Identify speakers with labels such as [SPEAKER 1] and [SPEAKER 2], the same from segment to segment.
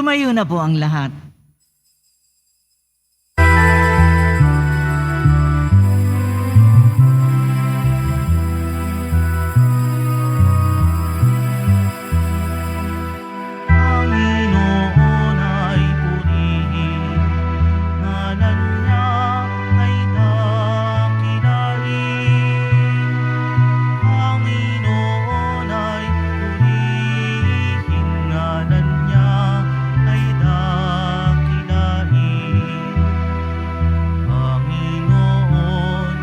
[SPEAKER 1] Tumayo na po ang lahat.
[SPEAKER 2] Panginoon ay purihin, ngalan niya ay dakilain. Panginoon ay purihin, ngalan niya ay dakilain. Panginoon,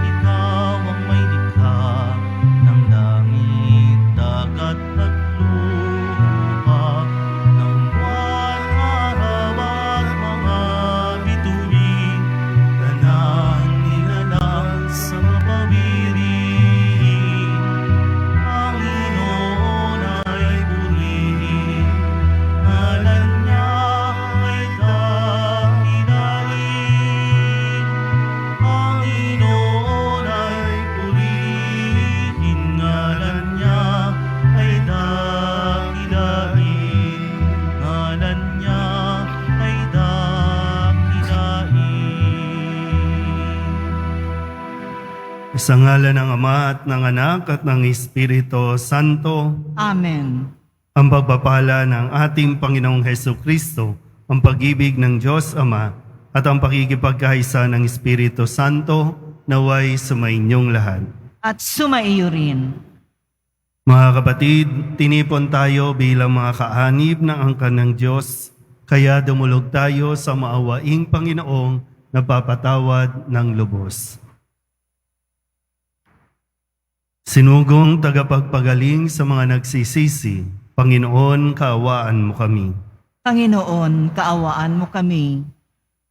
[SPEAKER 2] ikaw ang may likha ng langit, dagat at lupa, ng buwan, araw at mga bituin, tanan nilalang sa mapawiriin. Panginoon ay purihin, ngalan niya ay dakilain. Panginoon ay purihin, ngalan niya ay dakilain. Ngalan niya ay dakilain. Sa ngalan ng Ama at ng Anak at ng Espiritu Santo,
[SPEAKER 1] Amen.
[SPEAKER 2] ang pagpapala ng ating Panginoong Hesukristo, ang pag-ibig ng Diyos Ama, at ang pakikipagkaisa ng Espiritu Santo, naway sumainyong lahat.
[SPEAKER 1] At sumaiyo rin.
[SPEAKER 2] Mga kapatid, tinipon tayo bilang mga kaanib ng angkan ng Diyos, kaya dumulog tayo sa maawaing Panginoong napapatawad ng lubos. Sinugong tagapagpagaling sa mga nagsisisi, Panginoon, kaawaan mo kami.
[SPEAKER 1] Panginoon, kaawaan mo kami.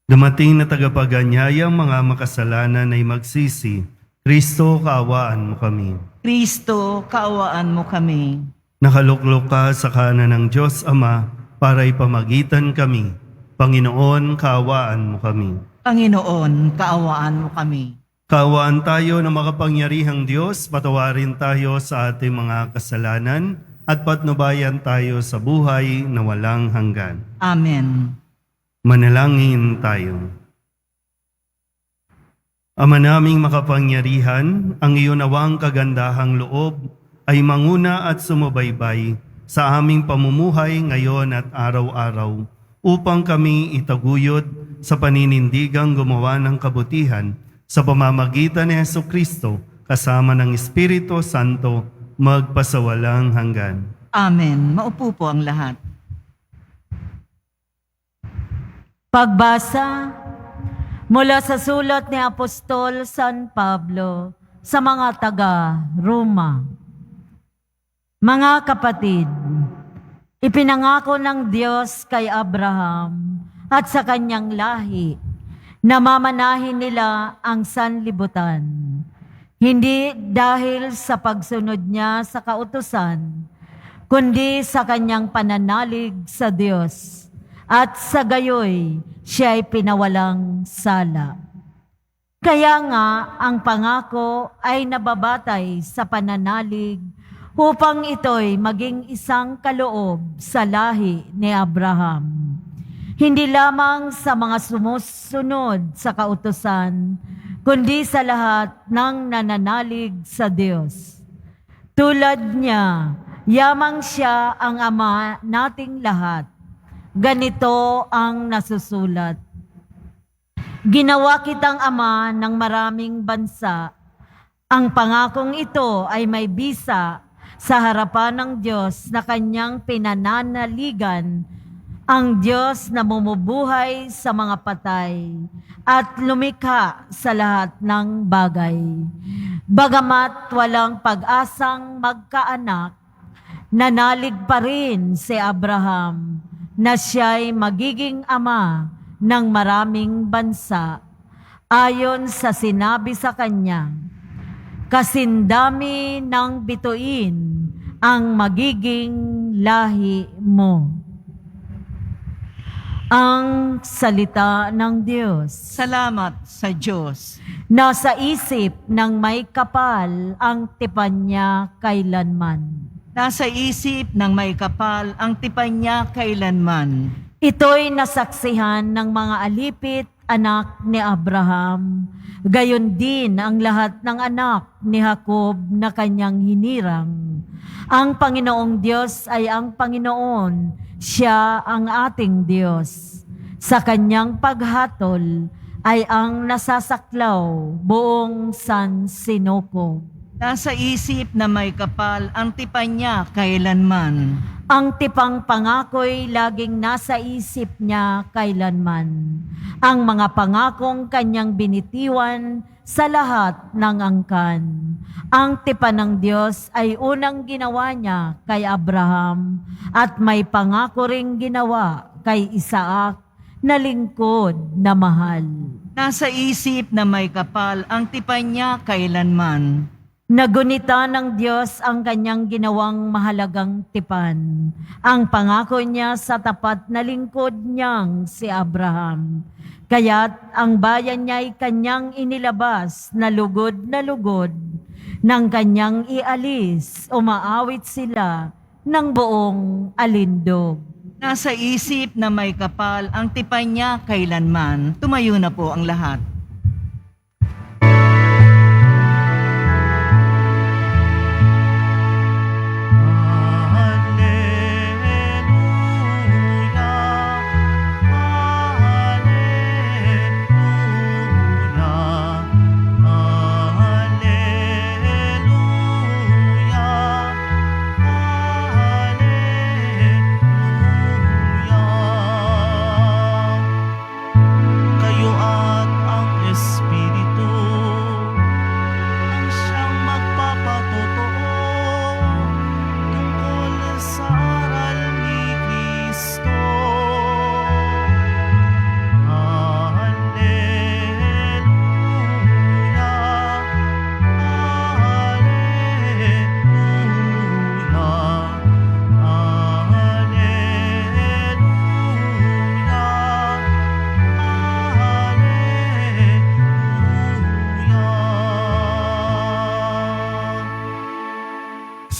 [SPEAKER 2] Dumating na tagapaganyayang mga makasalanan ay magsisi, Kristo, kaawaan mo kami.
[SPEAKER 1] Kristo, kaawaan mo kami.
[SPEAKER 2] Nakaluklok ka sa kanan ng Diyos Ama para ipamagitan kami. Panginoon, kaawaan mo kami.
[SPEAKER 1] Panginoon, kaawaan mo kami.
[SPEAKER 2] Kaawaan tayo na makapangyarihang Diyos, patawarin tayo sa ating mga kasalanan at patnubayan tayo sa buhay na walang hanggan.
[SPEAKER 1] Amen.
[SPEAKER 2] Manalangin tayo. Ama naming makapangyarihan, ang iyon nawang kagandahang loob ay manguna at sumubaybay sa aming pamumuhay ngayon at araw-araw upang kami itaguyod sa paninindigang gumawa ng kabutihan sa pamamagitan ni Hesukristo kasama ng Espiritu Santo magpasawalang hanggan.
[SPEAKER 1] Amen. Maupo po ang lahat. Pagbasa mula sa sulat ni Apostol San Pablo sa mga taga-Roma. Mga kapatid, ipinangako ng Diyos kay Abraham at sa kanyang lahi na mamanahin nila ang sanlibutan. Hindi dahil sa pagsunod niya sa kautusan, kundi sa kanyang pananalig sa Diyos. At sa gayoy, siya ay pinawalang sala. Kaya nga, ang pangako ay nababatay sa pananalig upang ito'y maging isang kaloob sa lahi ni Abraham. Hindi lamang sa mga sumusunod sa kautusan, kundi sa lahat ng nananalig sa Diyos. Tulad niya, yamang siya ang Ama nating lahat. Ganito ang nasusulat. Ginawa kitang ama ng maraming bansa. Ang pangakong ito ay may bisa sa harapan ng Diyos na kanyang pinananaligan, ang Diyos na bumubuhay sa mga patay at lumikha sa lahat ng bagay. Bagamat walang pag-asang magkaanak, nanalig pa rin si Abraham na siya'y magiging ama ng maraming bansa ayon sa sinabi sa kanya, kasindami ng bituin ang magiging lahi mo. Ang salita ng Diyos. Salamat sa Diyos. Nasa isip ng may kapal ang tipan niya kailanman.
[SPEAKER 3] Nasa isip ng may kapal ang tipan niya kailanman.
[SPEAKER 1] Ito'y nasaksihan ng mga alipit anak ni Abraham. Gayon din ang lahat ng anak ni Jacob na kanyang hinirang. Ang Panginoong Diyos ay ang Panginoon. Siya ang ating Diyos. Sa kanyang paghatol ay ang nasasaklaw buong San Sinuko.
[SPEAKER 3] Nasa isip na may kapal ang tipan niya kailanman.
[SPEAKER 1] Ang tipang pangako'y laging nasa isip niya kailanman. Ang mga pangakong kanyang binitiwan sa lahat ng angkan. Ang tipan ng Diyos ay unang ginawa niya kay Abraham at may pangako ring ginawa kay Isaac na lingkod na mahal.
[SPEAKER 3] Nasa isip na may kapal ang tipan niya kailanman.
[SPEAKER 1] Nagunita ng Diyos ang kanyang ginawang mahalagang tipan. Ang pangako niya sa tapat na lingkod niyang si Abraham. Kaya't ang bayan niya ay kanyang inilabas na lugod nang kanyang ialis, umaawit sila ng buong alindog.
[SPEAKER 3] Nasa isip na may kapal ang tipan niya kailanman. Tumayo na po ang lahat.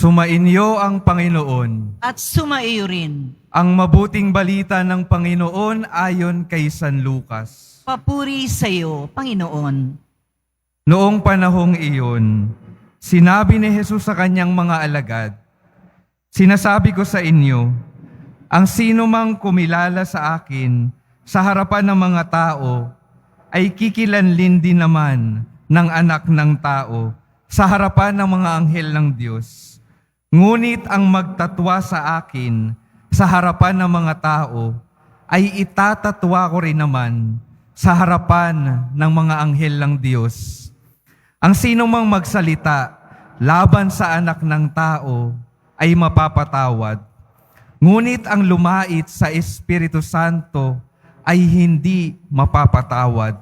[SPEAKER 4] Sumainyo ang Panginoon.
[SPEAKER 3] At sumaiyo rin.
[SPEAKER 4] Ang mabuting balita ng Panginoon ayon kay San Lucas.
[SPEAKER 3] Papuri sa iyo, Panginoon.
[SPEAKER 4] Noong panahong iyon, sinabi ni Jesus sa kanyang mga alagad, "Sinasabi ko sa inyo, ang sino mang kumilala sa akin sa harapan ng mga tao, ay kikilanlin din naman ng Anak ng Tao sa harapan ng mga anghel ng Diyos. Ngunit ang magtatwa sa akin sa harapan ng mga tao, ay itatatwa ko rin naman sa harapan ng mga anghel ng Diyos. Ang sino mang magsalita laban sa Anak ng Tao ay mapapatawad. Ngunit ang lumait sa Espiritu Santo ay hindi mapapatawad.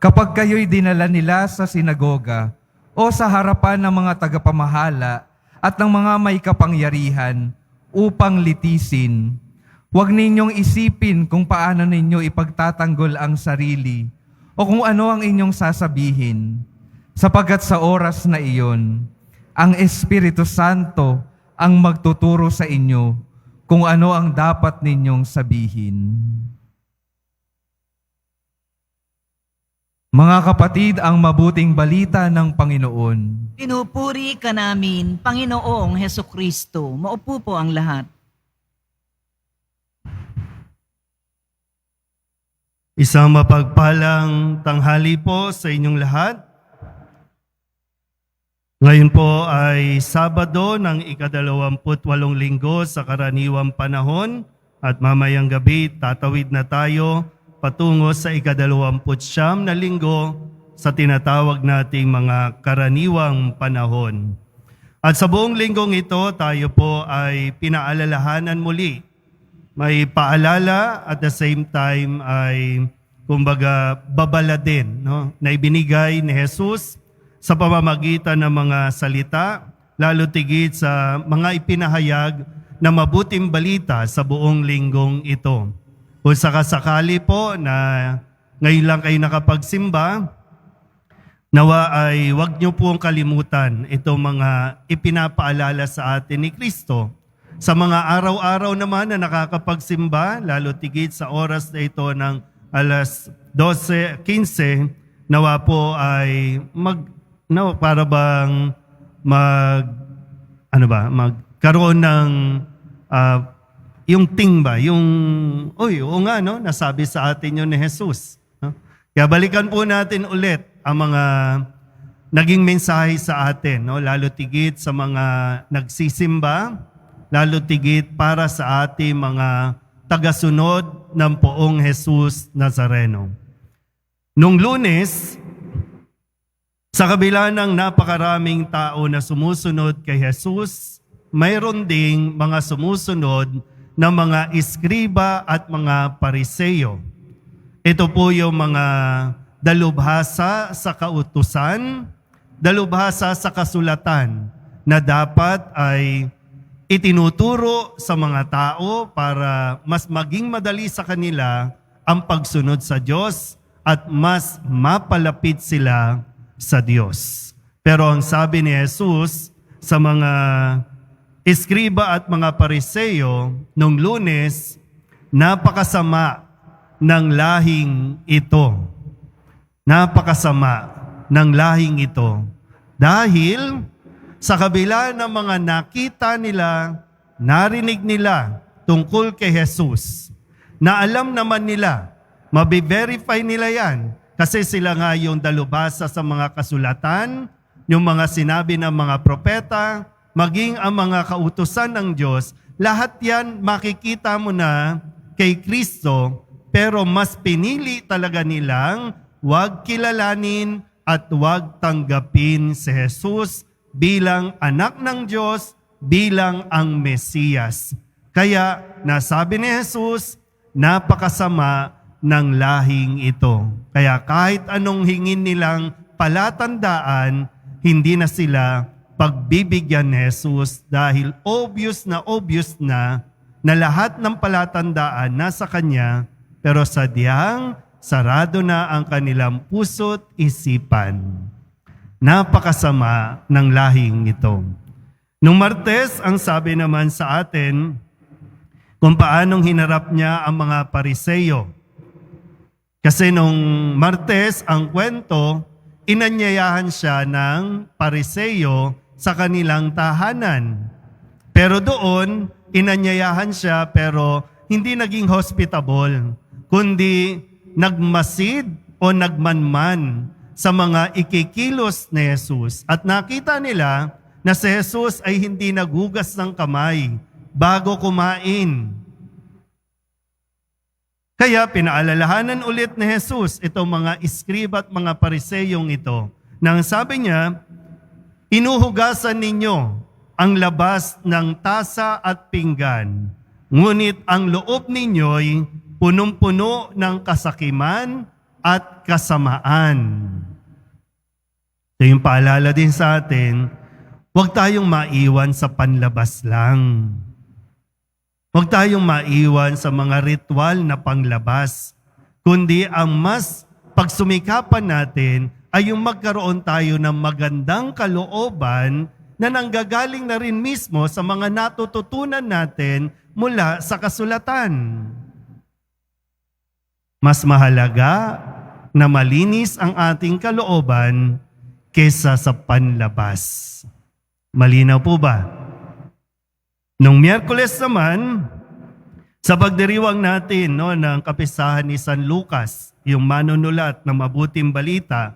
[SPEAKER 4] Kapag kayo'y dinala nila sa sinagoga o sa harapan ng mga tagapamahala at ng mga may kapangyarihan upang litisin, huwag ninyong isipin kung paano ninyo ipagtatanggol ang sarili o kung ano ang inyong sasabihin, sapagkat sa oras na iyon, ang Espiritu Santo ang magtuturo sa inyo kung ano ang dapat ninyong sabihin." Mga kapatid, ang mabuting balita ng Panginoon.
[SPEAKER 3] Pinupuri ka namin, Panginoong Hesukristo. Maupo po ang lahat.
[SPEAKER 2] Isang mapagpalang tanghali po sa inyong lahat. Ngayon po ay Sabado ng ika-28 linggo sa karaniwang panahon at mamayang gabi tatawid na tayo patungo sa ika-29 na linggo sa tinatawag nating mga karaniwang panahon. At sa buong linggong ito, tayo po ay pinaalalahanan muli. May paalala at the same time ay kumbaga babala din, no? Na ibinigay ni Jesus sa pamamagitan ng mga salita, lalo tigit sa mga ipinahayag na mabuting balita sa buong linggong ito. Kung sakasakali po na ngayon lang kayo nakapagsimba, Nawa ay wag niyo pong kalimutan itong mga ipinapaalala sa atin ni Kristo. Sa mga araw-araw naman na nakakapagsimba, lalo tigit sa oras na ito ng alas 12:15, nawa po ay para bang magkaroon ng yung tingba, oo nga, no? Nasabi sa atin yun ni Jesus. No? Kaya balikan po natin ulit ang mga naging mensahe sa atin, no? Lalo tigit sa mga nagsisimba, lalo tigit para sa ating mga tagasunod ng Poong Jesus Nazareno. Nung Lunes, sa kabila ng napakaraming tao na sumusunod kay Jesus, mayroon ding mga sumusunod ng mga iskriba at mga pariseyo. Ito po yung mga dalubhasa sa kautusan, dalubhasa sa kasulatan na dapat ay itinuturo sa mga tao para mas maging madali sa kanila ang pagsunod sa Diyos at mas mapalapit sila sa Diyos. Pero ang sabi ni Jesus sa mga iskriba at mga pariseyo nung Lunes, napakasama ng lahing ito. Napakasama ng lahing ito. Dahil sa kabila ng mga nakita nila, narinig nila tungkol kay Jesus, na alam naman nila, mabiverify nila yan, kasi sila nga yung dalubhasa sa mga kasulatan, yung mga sinabi ng mga propeta, maging ang mga kautusan ng Diyos, lahat yan makikita mo na kay Kristo, pero mas pinili talaga nilang huwag kilalanin at huwag tanggapin si Jesus bilang anak ng Diyos, bilang ang Mesiyas. Kaya nasabi ni Jesus, napakasama ng lahing ito. Kaya kahit anong hingin nilang palatandaan, hindi na sila pagbibigyan ni Jesus dahil obvious na lahat ng palatandaan nasa Kanya, pero sadyang sarado na ang kanilang puso't isipan. Napakasama ng lahing ito. Nung Martes, ang sabi naman sa atin kung paanong hinarap niya ang mga pariseyo. Kasi nung Martes, ang kwento, inanyayahan siya ng pariseyo sa kanilang tahanan. Pero doon, inanyayahan siya pero hindi naging hospitable, kundi nagmasid o nagmanman sa mga ikikilos ni Jesus. At nakita nila na si Jesus ay hindi naghugas ng kamay bago kumain. Kaya pinaalalahanan ulit ni Jesus itong mga iskriba at mga pariseyong ito. Nang sabi niya, inuhugasan ninyo ang labas ng tasa at pinggan, ngunit ang loob ninyo'y punong-puno ng kasakiman at kasamaan. So yung paalala din sa atin, huwag tayong maiwan sa panlabas lang. Huwag tayong maiwan sa mga ritual na panglabas, kundi ang mas pagsumikapan natin ay yung magkaroon tayo ng magandang kalooban na nanggagaling na rin mismo sa mga natututunan natin mula sa kasulatan. Mas mahalaga na malinis ang ating kalooban kesa sa panlabas. Malinaw po ba? Nung Miyerkules naman, sa pagdiriwang natin ng kapistahan ni San Lucas, yung manunulat ng mabuting balita,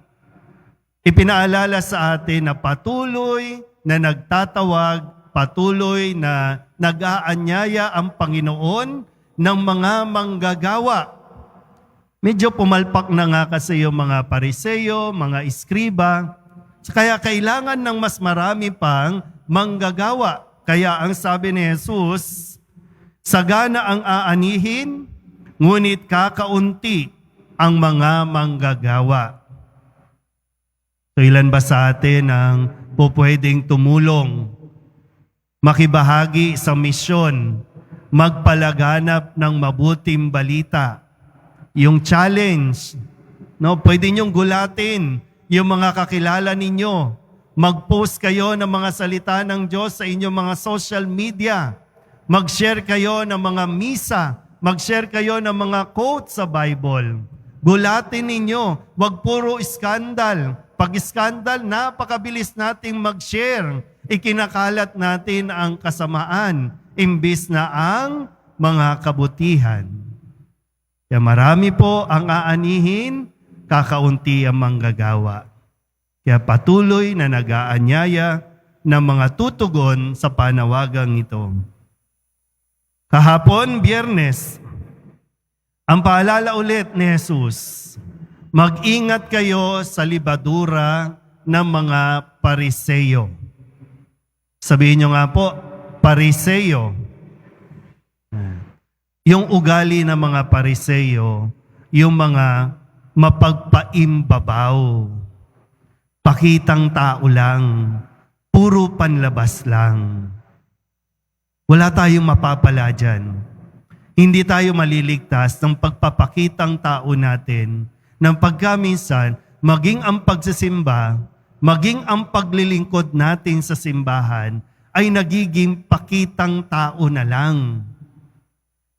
[SPEAKER 2] ipinaalala sa atin na patuloy na nagtatawag, patuloy na nag-aanyaya ang Panginoon ng mga manggagawa. Medyo pumalpak na nga kasi yung mga pariseyo, mga iskriba. Kaya kailangan ng mas marami pang manggagawa. Kaya ang sabi ni Jesus, sagana ang aanihin, ngunit kakaunti ang mga manggagawa. So ilan ba sa atin ang pupwedeng tumulong, makibahagi sa misyon, magpalaganap ng mabuting balita? Yung challenge, pwede niyong gulatin yung mga kakilala ninyo. Mag-post kayo ng mga salita ng Diyos sa inyong mga social media. Mag-share kayo ng mga misa. Mag-share kayo ng mga quotes sa Bible. Gulatin ninyo, wag puro iskandal. Pag iskandal, napakabilis nating mag-share. Ikinakalat natin ang kasamaan, imbis na ang mga kabutihan. Kaya marami po ang aanihin, kakaunti ang manggagawa. Kaya patuloy na nag-aanyaya ng mga tutugon sa panawagang ito. Kahapon, Biyernes, ang paalala ulit ni Jesus, mag-ingat kayo sa libadura ng mga Pariseyo. Sabihin nyo nga po, Pariseyo. Yung ugali ng mga Pariseyo, yung mga mapagpaimbabaw, pakitang tao lang, puro panlabas lang. Wala tayong mapapala dyan. Hindi tayo maliligtas ng pagpapakitang tao natin ng pagkaminsan, maging ang pagsisimba, maging ang paglilingkod natin sa simbahan ay nagiging pakitang tao na lang.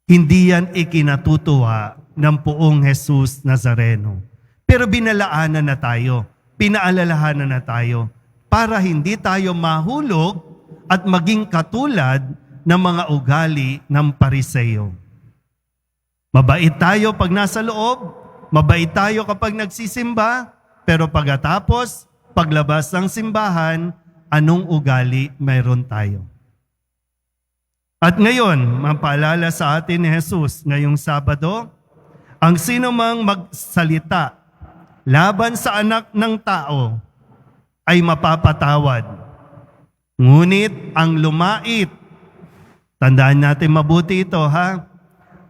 [SPEAKER 2] Hindi yan ikinatutuwa ng poong Jesus Nazareno. Pero binalaanan na tayo, pinaalalahanan na tayo para hindi tayo mahulog at maging katulad ng mga ugali ng Pariseyo. Mabait tayo pag nasa loob, mabait tayo kapag nagsisimba, pero pagkatapos, paglabas ng simbahan, anong ugali mayroon tayo? At ngayon, mapaalala sa atin ni Jesus ngayong Sabado, ang sino mang magsalita laban sa anak ng tao ay mapapatawad. Ngunit ang lumait, tandaan natin mabuti ito ha,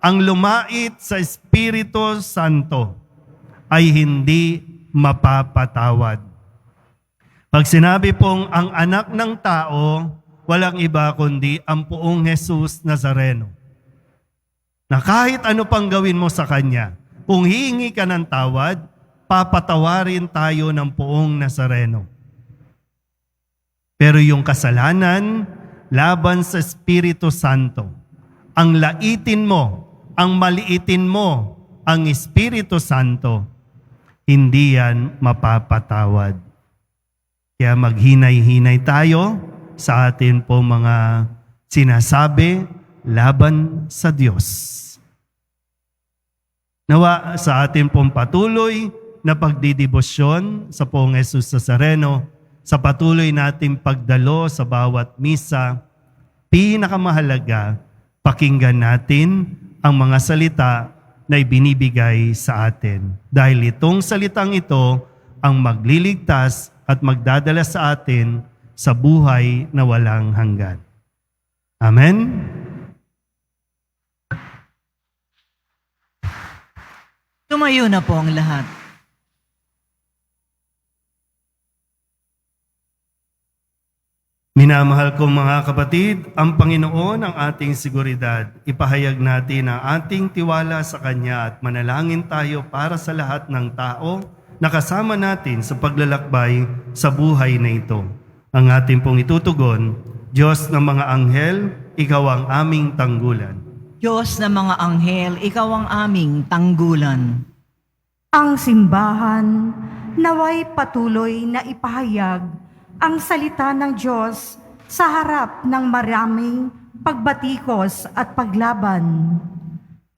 [SPEAKER 2] ang lumait sa Espiritu Santo ay hindi mapapatawad. Pag sinabi pong ang anak ng tao, walang iba kundi ang poong Jesus Nazareno. Na kahit ano pang gawin mo sa Kanya, kung hihingi ka ng tawad, papatawarin tayo ng poong Nazareno. Pero yung kasalanan, laban sa Espiritu Santo, ang laitin mo, ang maliitin mo, ang Espiritu Santo, hindi yan mapapatawad. Kaya maghinay-hinay tayo sa atin po mga sinasabi laban sa Diyos. Nawa sa atin pong patuloy na pagdidibosyon sa poong Jesus Nazareno, sa patuloy nating pagdalo sa bawat misa, pinakamahalaga, pakinggan natin ang mga salita na ibinibigay sa atin. Dahil itong salitang ito ang magliligtas at magdadala sa atin sa buhay na walang hanggan. Amen?
[SPEAKER 3] Tumayo na po ang lahat.
[SPEAKER 2] Minamahal kong mga kapatid, ang Panginoon ang ating seguridad. Ipahayag natin ang ating tiwala sa Kanya at manalangin tayo para sa lahat ng tao na kasama natin sa paglalakbay sa buhay na ito. Ang ating pong itutugon, Diyos ng mga anghel, Ikaw ang aming tanggulan.
[SPEAKER 3] Diyos ng mga anghel, Ikaw ang aming tanggulan.
[SPEAKER 5] Ang simbahan naway patuloy na ipahayag ang salita ng Diyos sa harap ng maraming pagbatikos at paglaban.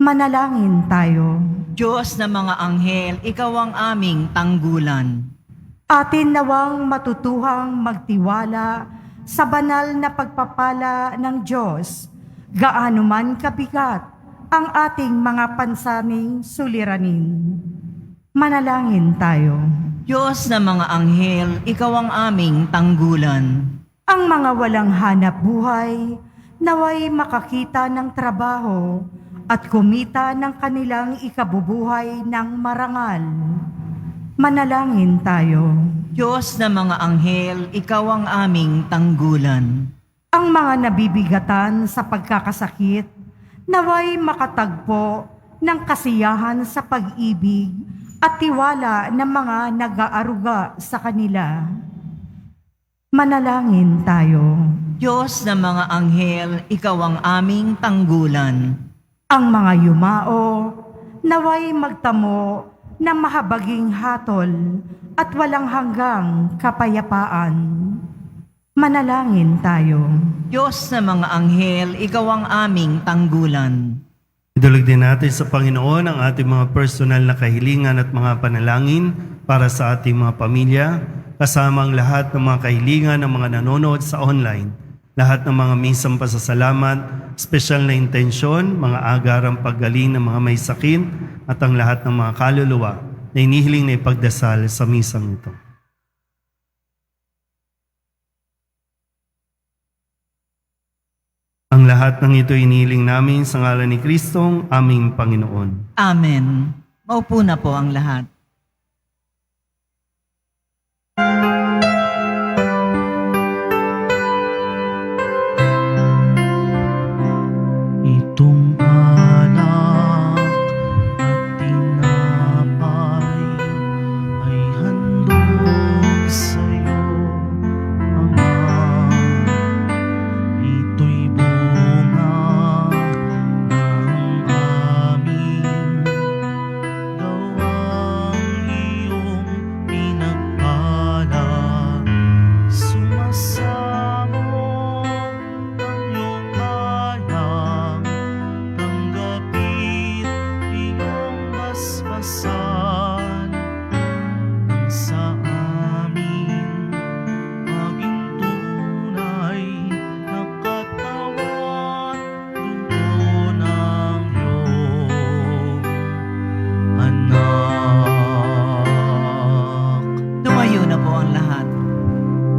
[SPEAKER 5] Manalangin tayo.
[SPEAKER 3] Diyos ng mga anghel, Ikaw ang aming tanggulan.
[SPEAKER 5] Atin nawang matutuhang magtiwala sa banal na pagpapala ng Diyos, gaano man kabigat ang ating mga pansaning suliranin. Manalangin tayo.
[SPEAKER 3] Diyos ng mga anghel, Ikaw ang aming tanggulan.
[SPEAKER 5] Ang mga walang hanap buhay, naway makakita ng trabaho at kumita ng kanilang ikabubuhay ng marangal. Manalangin tayo.
[SPEAKER 3] Diyos ng mga anghel, Ikaw ang aming tanggulan.
[SPEAKER 5] Ang mga nabibigatan sa pagkakasakit, naway makatagpo ng kasiyahan sa pag-ibig at tiwala ng mga nag-aaruga sa kanila. Manalangin tayo.
[SPEAKER 3] Diyos ng mga anghel, ikaw ang aming tanggulan.
[SPEAKER 5] Ang mga yumao, naway magtamo ng mahabaging hatol at walang hanggang kapayapaan. Manalangin tayo.
[SPEAKER 3] Diyos ng mga anghel, ikaw ang aming tanggulan.
[SPEAKER 2] Idulog din natin sa Panginoon ang ating mga personal na kahilingan at mga panalangin para sa ating mga pamilya, kasama ang lahat ng mga kahilingan ng mga nanonood sa online, lahat ng mga misang pasasalamat, espesyal na intensyon, mga agarang paggaling ng mga may sakit, at ang lahat ng mga kaluluwa na inihiling na ipagdasal sa misang ito. Ang lahat ng ito inihiling namin sa ngalan ni Kristong aming Panginoon.
[SPEAKER 3] Amen. Maupo na po ang lahat.
[SPEAKER 6] Itong alak at tinapay ay handog sa'yo, Ama. Ito'y bunga ng aming gawang iyong pinagpala. Sumasamo ang iyong hayang, tanggapit iyong basbasan ang sa amin maging tunay na katawan, dugo ng iyong anak.
[SPEAKER 3] Tumayo na po ang lahat.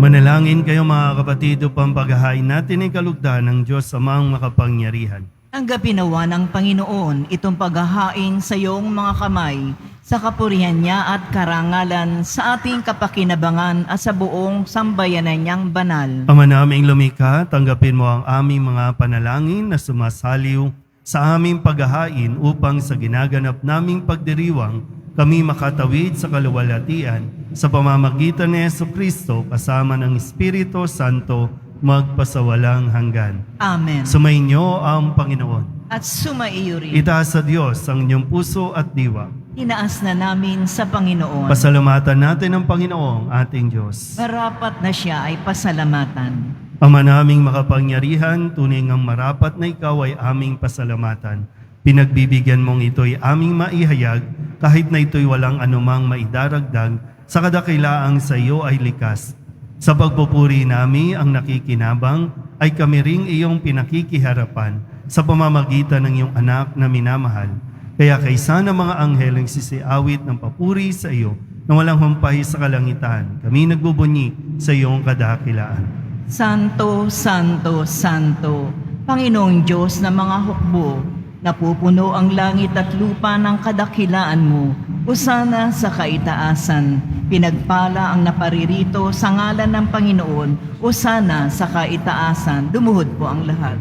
[SPEAKER 2] Manalangin kayo mga kapatid upang paghahain natin ay kalugdan ng Diyos Amang makapangyarihan.
[SPEAKER 3] Tanggapin nawa ng Panginoon itong paghahain sa iyong mga kamay sa kapurihan niya at karangalan sa ating kapakinabangan at sa buong sambayanan niyang banal.
[SPEAKER 2] Ama naming lumikha, tanggapin mo ang aming mga panalangin na sumasaliw sa aming paghahain upang sa ginaganap naming pagdiriwang kami makatawid sa kaluwalhatian sa pamamagitan ni Jesucristo kasama ng Espiritu Santo magpasawalang hanggan.
[SPEAKER 3] Amen.
[SPEAKER 2] Sumainyo ang Panginoon.
[SPEAKER 3] At sumaiyo rin.
[SPEAKER 2] Itaas sa Diyos ang inyong puso at diwa.
[SPEAKER 3] Tinaas na namin sa Panginoon.
[SPEAKER 2] Pasalamatan natin ang Panginoong ating Diyos.
[SPEAKER 3] Marapat na siya ay pasalamatan.
[SPEAKER 2] Ama naming makapangyarihan, tunay ngang marapat na ikaw ay aming pasalamatan. Pinagbibigyan mong ito'y aming maihayag kahit na ito'y walang anumang maidaragdag sa kadakilaang sa iyo ay likas. Sa pagpupuri nami ang nakikinabang ay kami ring iyong pinakikiharapan sa pamamagitan ng iyong anak na minamahal. Kaya kaysa ng mga anghel ang sisiawit ng papuri sa iyo na walang humpay sa kalangitan, kami nagbubunyi sa iyong kadakilaan.
[SPEAKER 3] Santo, Santo, Santo, Panginoong Diyos ng mga hukbo, napupuno ang langit at lupa ng kadakilaan mo. Usana sa kaitaasan, pinagpala ang naparirito sa ngalan ng Panginoon. Usana sa kaitaasan, dumuhod po ang lahat.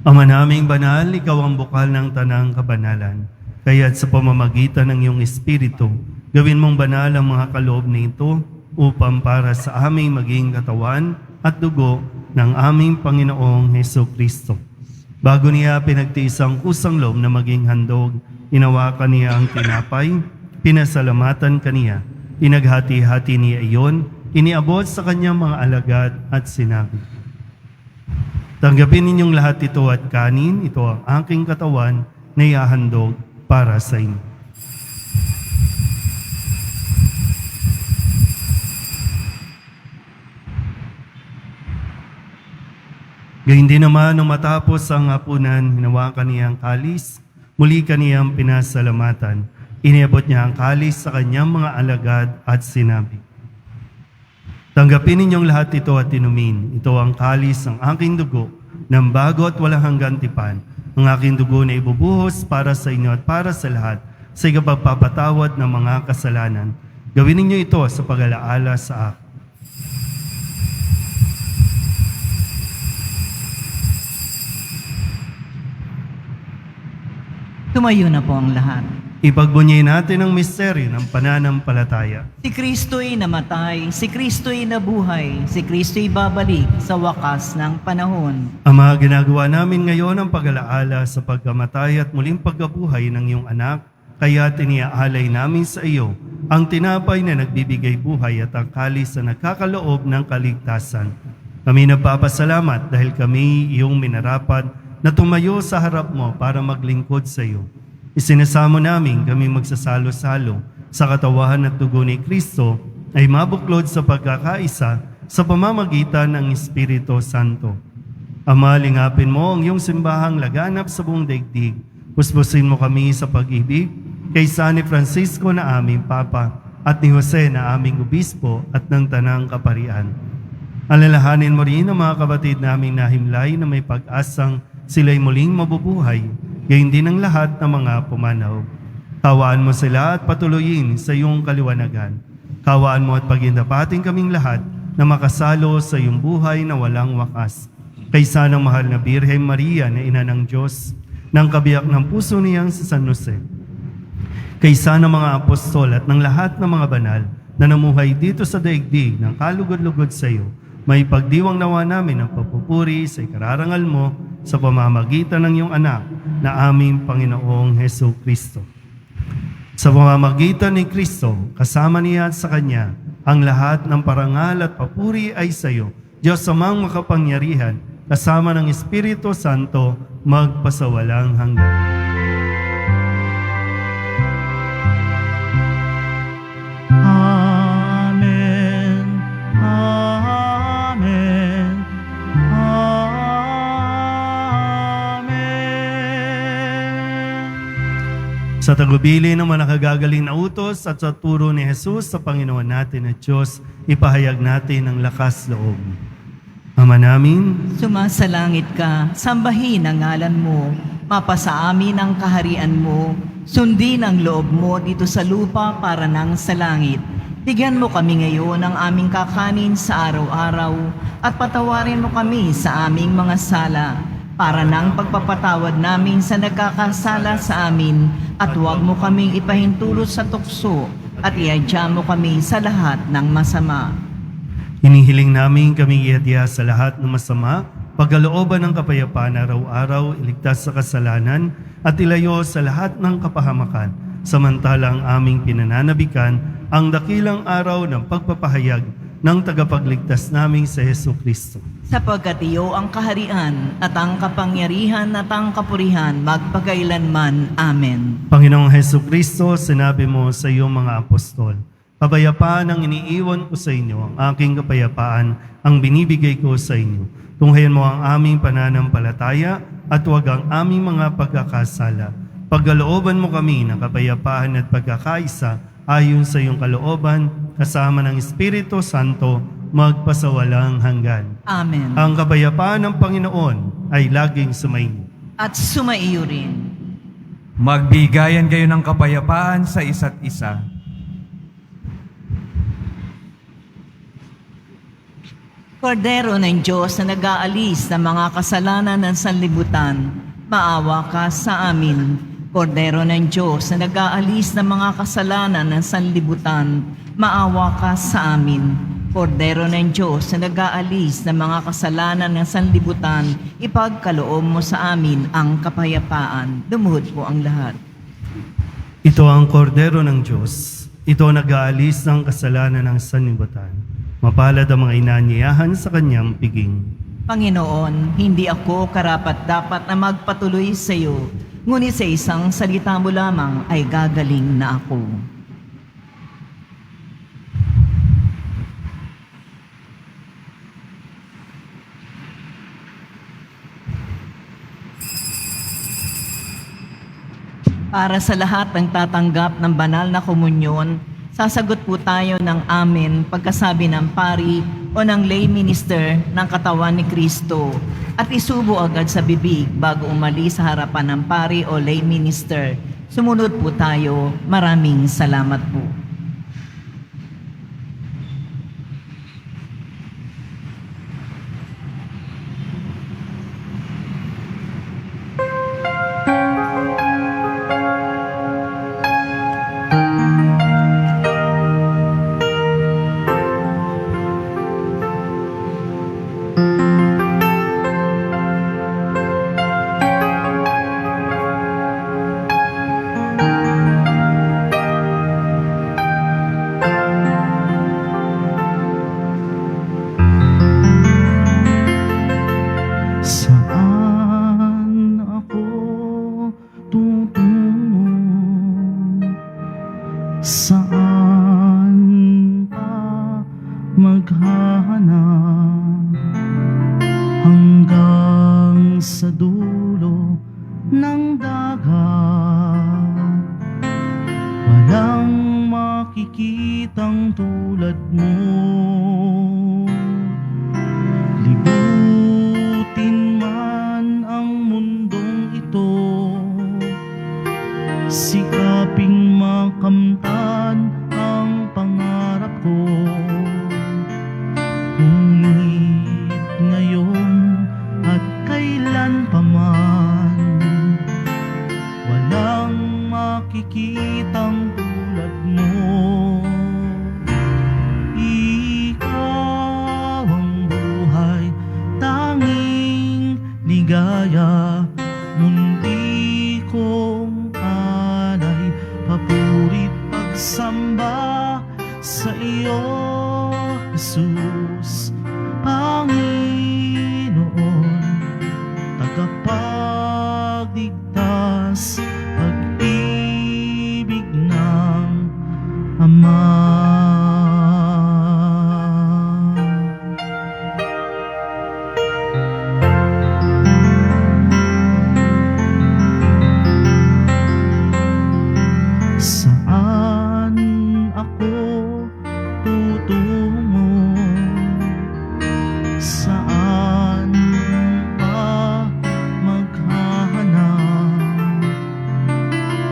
[SPEAKER 2] Ama naming banal, ikaw ang bukal ng tanang kabanalan. Kaya't sa pamamagitan ng iyong Espiritu, gawin mong banal ang mga kaloob na ito upang para sa aming maging katawan at dugo ng aming Panginoong Hesukristo. Bago niya pinagtiis ang kusang loob na maging handog, inawakan niya ang tinapay, pinasalamatan kaniya, inaghati-hati niya iyon, iniabot sa kanyang mga alagad at sinabi, tanggapin ninyong lahat ito at kanin, ito ang aking katawan na ihahandog para sa inyo. Gayun din naman nung matapos ang hapunan, hinawakan niya ang kalis, muli kaniyang pinasalamatan. Iniabot niya ang kalis sa kanyang mga alagad at sinabi, tanggapin ninyong lahat ito at inumin. Ito ang kalis ng aking dugo, ng bago at walang hanggang tipan. Ang aking dugo na ibubuhos para sa inyo at para sa lahat sa ikapagpapatawad ng mga kasalanan. Gawin ninyo ito sa pag-alaala sa akin.
[SPEAKER 3] Tumayo na po ang lahat.
[SPEAKER 2] Ipagbunyi natin ang misteryo ng pananampalataya.
[SPEAKER 3] Si Kristo'y namatay, si Kristo'y nabuhay, si Kristo'y babalik sa wakas ng panahon.
[SPEAKER 2] Ama, ginagawa namin ngayon ang pag-alaala sa pagkamatay at muling pagkabuhay ng iyong anak, kaya tiniaalay namin sa iyo ang tinapay na nagbibigay buhay at ang kalis na nagkakaloob ng kaligtasan. Kami nagpapasalamat dahil kami iyong minarapat na tumayo sa harap mo para maglingkod sa iyo. Isinasamo namin kami magsasalo-salo sa katawan at dugo ni Kristo ay mabuklod sa pagkakaisa sa pamamagitan ng Espiritu Santo. Ama, lingapin mo ang iyong simbahang laganap sa buong daigdig. Puspusin mo kami sa pag-ibig kay San Francisco na aming Papa at ni Jose na aming Obispo at ng Tanang Kaparian. Alalahanin mo rin ang mga kapatid naming nahimlay na may pag-asang sila'y muling mabubuhay, gayon din ang lahat ng mga pumanaw. Kawaan mo sila at patuloyin sa iyong kaliwanagan. Kawaan mo at pagindapating kaming lahat na makasalo sa iyong buhay na walang wakas. Kaysa ng mahal na Birhen Maria na ina ng Diyos, ng kabiyak ng puso niyang si San Jose. Kaysa ng mga apostol at ng lahat ng mga banal na namuhay dito sa daigdig ng kalugod-lugod sa iyo, may pagdiwang nawa namin ang papupuri sa ikararangal mo sa pamamagitan ng iyong anak na aming Panginoong Hesus Kristo. Sa pamamagitan ni Kristo, kasama niya at sa Kanya, ang lahat ng parangal at papuri ay sa iyo, Diyos amang makapangyarihan, kasama ng Espiritu Santo, magpasawalang hanggan.
[SPEAKER 6] Amen. Amen. Amen.
[SPEAKER 2] Sa tagubili ng mga nakagagaling na utos at sa turo ni Jesus sa Panginoon natin at Diyos, ipahayag natin ang lakas loob. Ama namin,
[SPEAKER 3] Sumasalangit ka, sambahin ang ngalan mo, mapasa amin ang kaharian mo, sundin ang loob mo dito sa lupa para nang sa langit. Bigyan mo kami ngayon ng aming kakanin sa araw-araw at patawarin mo kami sa aming mga sala para nang pagpapatawad namin sa nagkakasala sa amin at huwag mo kaming ipahintulot sa tukso at iadya mo kami sa lahat ng masama.
[SPEAKER 2] hinihiling namin kaming iadya sa lahat ng masama, pagkalooban ng kapayapaan araw-araw, iligtas sa kasalanan at ilayo sa lahat ng kapahamakan, samantalang aming pinananabikan ang dakilang araw ng pagpapahayag ng tagapagligtas naming sa Hesus Kristo.
[SPEAKER 3] Sapagkat iyo ang kaharian at ang kapangyarihan at ang kapurihan magpakailanman. Amen.
[SPEAKER 2] Panginoong Hesus Kristo, sinabi mo sa iyong mga apostol, kapayapaan ang iniiwan ko sa inyo, ang aking kapayapaan ang binibigay ko sa inyo. Tunghayan mo ang aming pananampalataya at huwag ang aming mga pagkakasala. Pagkalooban mo kami ng kapayapaan at pagkakaisa ayon sa iyong kalooban, kasama ng Espiritu Santo, magpasawalang hanggan.
[SPEAKER 3] Amen.
[SPEAKER 2] Ang kapayapaan ng Panginoon ay laging sumainyo.
[SPEAKER 3] At sumaiyo rin.
[SPEAKER 4] Magbigayan kayo ng kapayapaan sa isa't isa.
[SPEAKER 3] Kordero ng Diyos na nag-aalis ng mga kasalanan ng sanlibutan, maawa ka sa amin. Kordero ng Diyos na nag-aalis ng mga kasalanan ng sanlibutan, maawa ka sa amin. Kordero ng Diyos na nag-aalis ng mga kasalanan ng sanlibutan, ipagkaloob mo sa amin ang kapayapaan. Lumuhod po ang lahat.
[SPEAKER 2] Ito ang kordero ng Diyos. Ito nag-aalis ng kasalanan ng sanlibutan. Mapalad ang mga inanyayahan sa kanyang piging.
[SPEAKER 3] Panginoon, hindi ako karapat-dapat na magpatuloy sa iyo, ngunit sa isang salita mo lamang ay gagaling na ako. Para sa lahat ng tatanggap ng banal na komunyon, sasagot po tayo ng amen pagkasabi ng pari o ng lay minister ng katawan ni Kristo at isubo agad sa bibig bago umalis sa harapan ng pari o lay minister. Sumunod po tayo. Maraming salamat po.
[SPEAKER 6] sa dulo ng dagat. Walang makikitang tulad mo. Libutin man ang mundong ito, sikaping makamtan ang pangarap ko. Ngunit ngayon at kailan pa man, walang makikitang tulad mo. Ikaw ang buhay, tanging ligaya, mundi kong alay, papurit pagsamba sa iyo, Jesus, Panginoon, tagapagligtas, pag-ibig ng Ama. Saan ako tutungo? Saan pa maghahanap?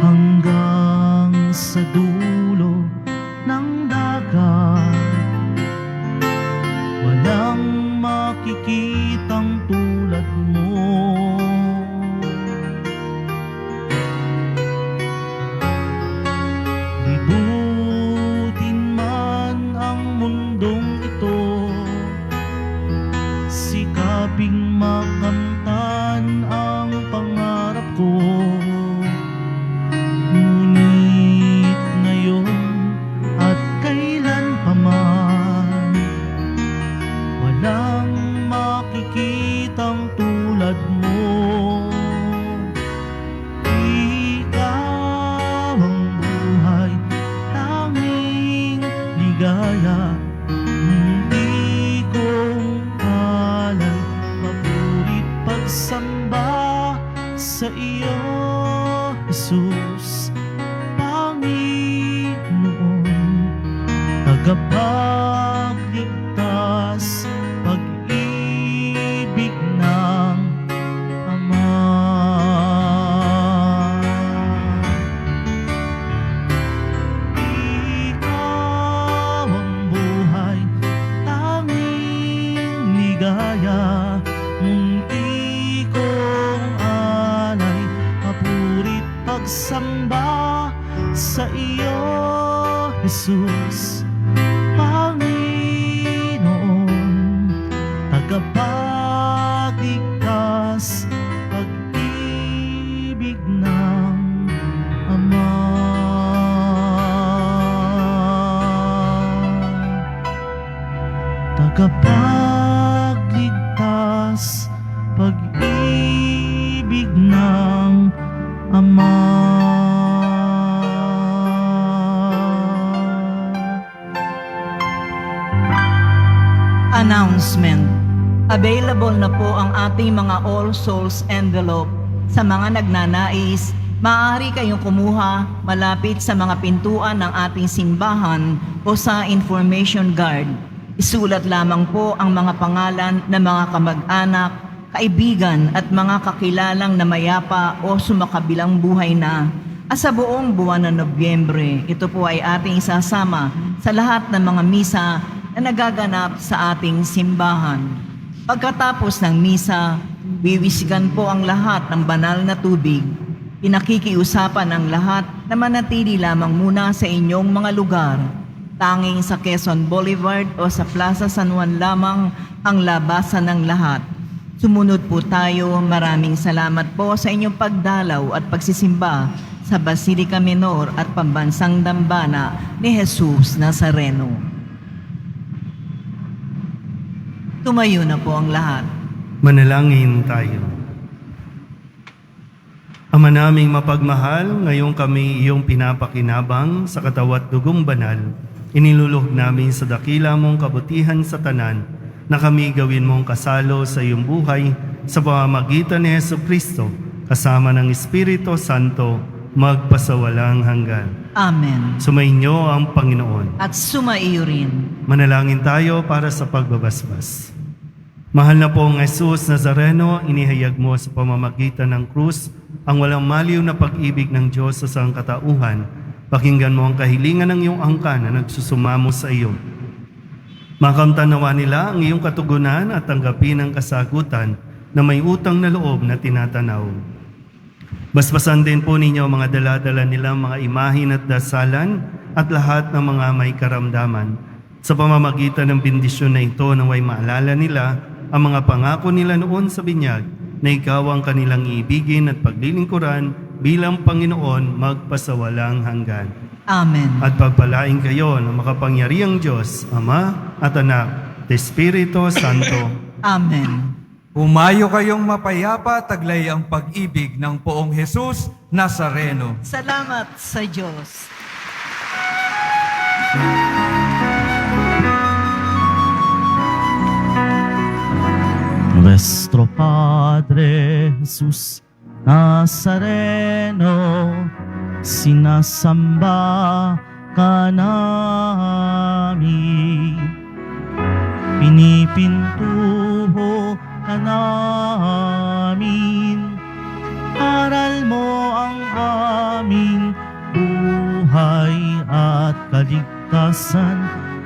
[SPEAKER 6] Hanggang sa dulo ng dagat, walang makikitang tulad mo. Libutin man ang mundong ito, sikaping makamtan ang pangarap ko. Ngunit ngayon at kailan pa man, walang makikitang tulad mo. Ikaw ang buhay, tanging ligaya, hindi kong alay, papurit pagsamba sa iyo, Jesus, Panginoon, tagapagligtas, pag-ibig ng Ama. Ikaw ang buhay, tanging ligaya, munti kong alay, papurit pagsamba sa iyo, Jesus, Panginoon, tagapagligtas, pag-ibig ng Ama. Tagapagligtas, pag-ibig ng Ama.
[SPEAKER 3] Announcement. Available na po ang ating mga All Souls envelope. Sa mga nagnanais, maaari kayong kumuha malapit sa mga pintuan ng ating simbahan o sa information guard. Isulat lamang po ang mga pangalan ng mga kamag-anak, kaibigan at mga kakilalang na mayapa o sumakabilang buhay na. At sa buong buwan ng Nobyembre, ito po ay ating isasama sa lahat ng mga misa na nagaganap sa ating simbahan. Pagkatapos ng misa, wiwisikan po ang lahat ng banal na tubig. Pinakikiusapan ang lahat na manatili lamang muna sa inyong mga lugar. Tanging sa Quezon Boulevard o sa Plaza San Juan lamang ang labasan ng lahat. Sumunod po tayo. Maraming salamat po sa inyong pagdalaw at pagsisimba sa Basilica Minor at Pambansang Dambana ni Jesus Nazareno. Tumayo na po ang lahat.
[SPEAKER 2] Manalangin tayo. Ama naming mapagmahal, ngayon kami iyong pinapakinabang sa katawat dugong banal. Inilulog namin sa dakila mong kabutihan sa tanan na kami gawin mong kasalo sa iyong buhay sa pamamagitan ni Hesu Kristo, kasama ng Espiritu Santo, magpasawalang hanggan.
[SPEAKER 3] Amen.
[SPEAKER 2] Sumainyo ang Panginoon.
[SPEAKER 3] At sumaiyo rin.
[SPEAKER 2] Manalangin tayo para sa pagbabasbas. Mahal na pong Jesus Nazareno, inihayag mo sa pamamagitan ng krus ang walang maliw na pag-ibig ng Diyos sa sangkatauhan. Pakinggan mo ang kahilingan ng iyong angkan na nagsusumamo sa iyo. Makamtanawa nila ang iyong katugunan at tanggapin ang kasagutan na may utang na loob na tinatanaw. Basbasan din po ninyo ang mga daladala nilang mga imahin at dasalan at lahat ng mga may karamdaman. Sa pamamagitan ng bendisyon na ito, naway maalala nila ang mga pangako nila noon sa binyag na ikaw ang kanilang iibigin at paglilingkuran bilang Panginoon magpasawalang hanggan.
[SPEAKER 3] Amen.
[SPEAKER 2] At pagpalain kayo ng makapangyarihang Diyos, Ama at Anak, at Espiritu Santo.
[SPEAKER 3] Amen.
[SPEAKER 4] Humayo kayong mapayapa, taglay ang pag-ibig ng poong Jesus Nazareno.
[SPEAKER 3] Salamat sa Diyos.
[SPEAKER 6] Nuestro Padre Jesus Nazareno, sinasamba ka namin. Pinipintuho ka namin. Aral mo ang aming buhay at kaligtasan.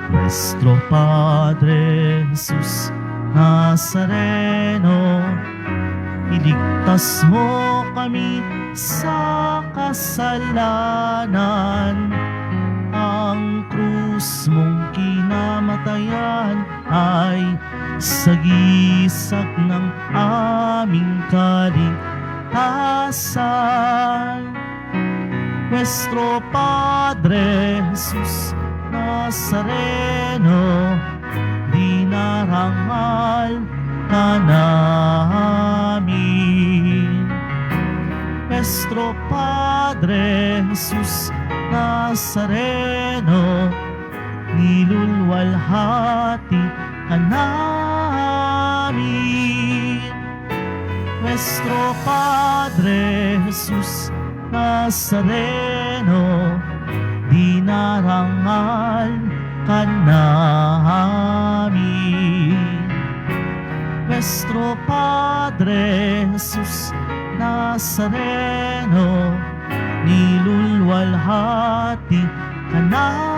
[SPEAKER 6] Nuestro Padre Jesus Nazareno, iligtas mo kami sa kasalanan. Ang krus mong kinamatayan ay sagisag ng aming kaligtasan. Nuestro Padre Jesus Nazareno, dinarangal ka namin. Nuestro Padre Jesus Nazareno, nilulwalhati ka namin. Nuestro Padre Jesus Nazareno, dinarangal ka namin. Nuestro Padre Jesus Nazareno, nilulwalhati ka namin.